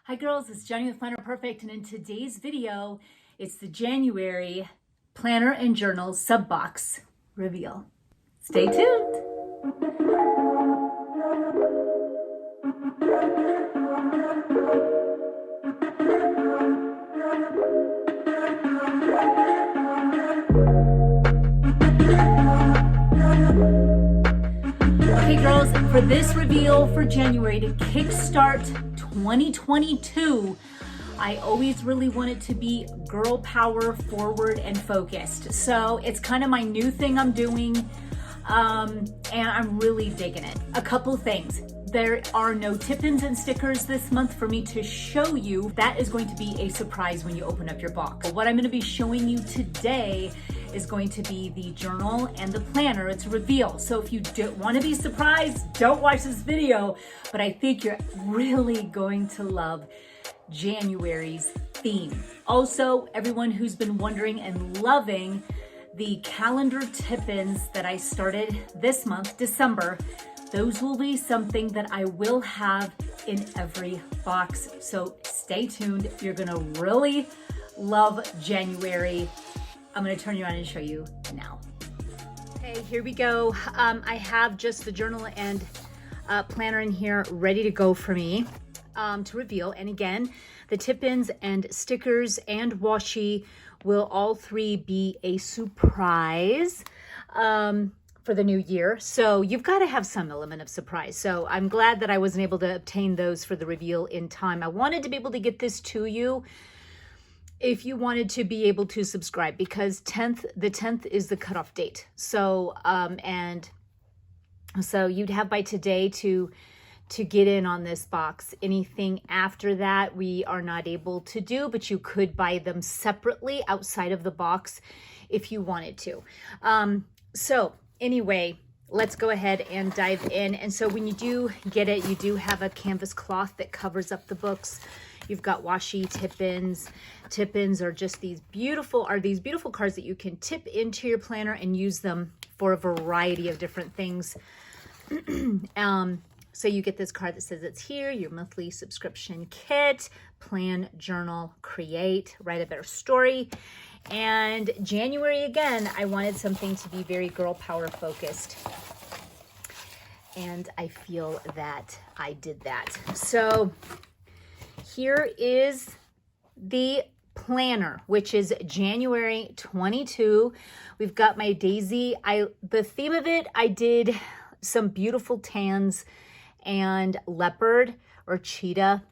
Hi girls, it's Jenny with Planner Perfect, and in today's video, it's the January Planner and Journal sub box reveal. Stay tuned. Okay girls, for this reveal for January to kickstart 2022, I always really want it to be girl power, forward, and focused. So it's kind of my new thing I'm doing, and I'm really digging it. A couple things. There are no tip-ins and stickers this month for me to show you. That is going to be a surprise when you open up your box. What I'm going to be showing you today is going to be the journal and the planner. It's a reveal. So if you don't want to be surprised, don't watch this video, but I think you're really going to love January's theme. Also, everyone who's been wondering and loving the calendar tip-ins that I started this month, December, those will be something that I will have in every box. So stay tuned. You're gonna really love January. I'm gonna turn you on and show you now. Okay, here we go. I have just the journal and planner in here ready to go for me to reveal. And again, the tip-ins and stickers and washi will all three be a surprise for the new year. So you've got to have some element of surprise. So I'm glad that I wasn't able to obtain those for the reveal in time. I wanted to be able to get this to you if you wanted to be able to subscribe, because the 10th is the cutoff date. So and so you'd have by today to get in on this box. Anything after that we are not able to do, but you could buy them separately outside of the box if you wanted to. So anyway, let's go ahead and dive in. And so when you do get it, you do have a canvas cloth that covers up the books. You've got washi tip-ins. Tip-ins are just these beautiful cards that you can tip into your planner and use them for a variety of different things. So you get this card that says it's here, your monthly subscription kit, plan, journal, create, write a better story. And January, again, I wanted something to be very girl power focused. And I feel that I did that. So here is the planner, which is January 22. We've got my daisy. The theme of it, I did some beautiful tans and leopard or cheetah,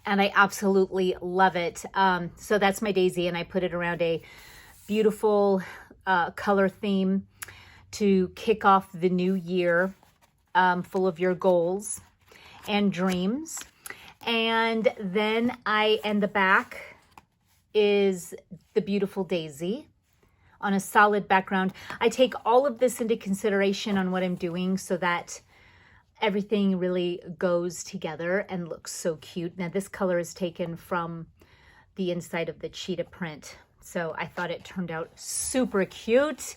and I absolutely love it. So that's my daisy, and I put it around a beautiful color theme to kick off the new year, full of your goals and dreams. And then the back is the beautiful daisy on a solid background. I take all of this into consideration on what I'm doing so that everything really goes together and looks so cute. Now this color is taken from the inside of the cheetah print, so I thought it turned out super cute.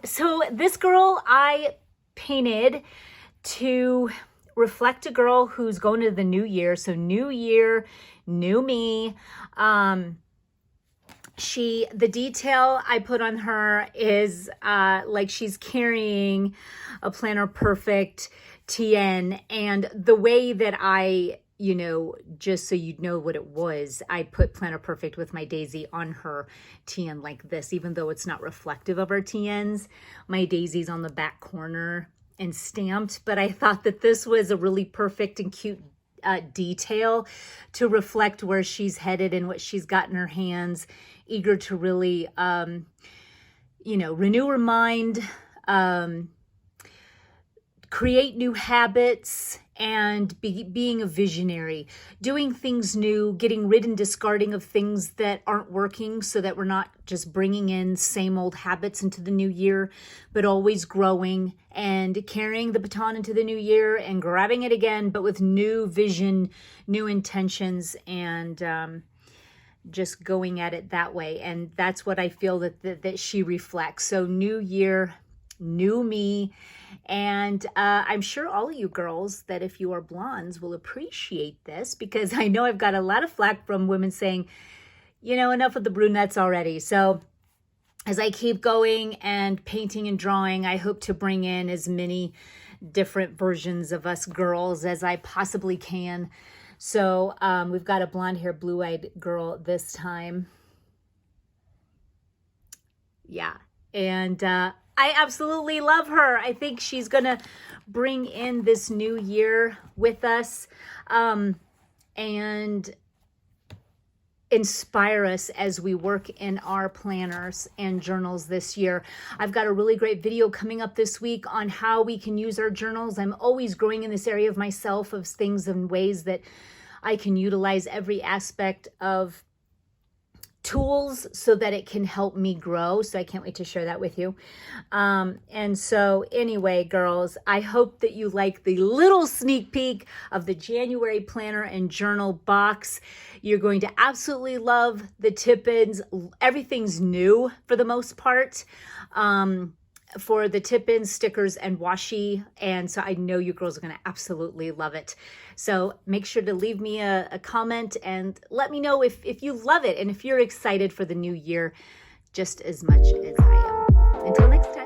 So this girl I painted to reflect a girl who's going to the new year. So new year, new me. The detail I put on her is like she's carrying a Planner Perfect TN, and the way that I, just so you'd know what it was, I put Planner Perfect with my daisy on her TN like this, even though it's not reflective of our TNs. My daisy's on the back corner and stamped, but I thought that this was a really perfect and cute detail to reflect where she's headed and what she's got in her hands, eager to really, renew her mind, create new habits, and being a visionary, doing things new, getting rid and discarding of things that aren't working so that we're not just bringing in same old habits into the new year, but always growing and carrying the baton into the new year and grabbing it again, but with new vision, new intentions, and just going at it that way. And that's what I feel that she reflects. So new year, new me. And I'm sure all of you girls that if you are blondes will appreciate this, because I know I've got a lot of flack from women saying, you know, enough of the brunettes already. So as I keep going and painting and drawing, I hope to bring in as many different versions of us girls as I possibly can. So we've got a blonde hair, blue-eyed girl this time. Yeah. And I absolutely love her. I think she's going to bring in this new year with us and inspire us as we work in our planners and journals this year. I've got a really great video coming up this week on how we can use our journals. I'm always growing in this area of myself, of things and ways that I can utilize every aspect of tools so that it can help me grow. So I can't wait to share that with you. And so anyway, girls, I hope that you like the little sneak peek of the January planner and journal box. You're going to absolutely love the tip-ins. Everything's new for the most part. For the tip-ins, stickers, and washi. And so I know you girls are going to absolutely love it. So make sure to leave me a comment and let me know if you love it and if you're excited for the new year just as much as I am. Until next time.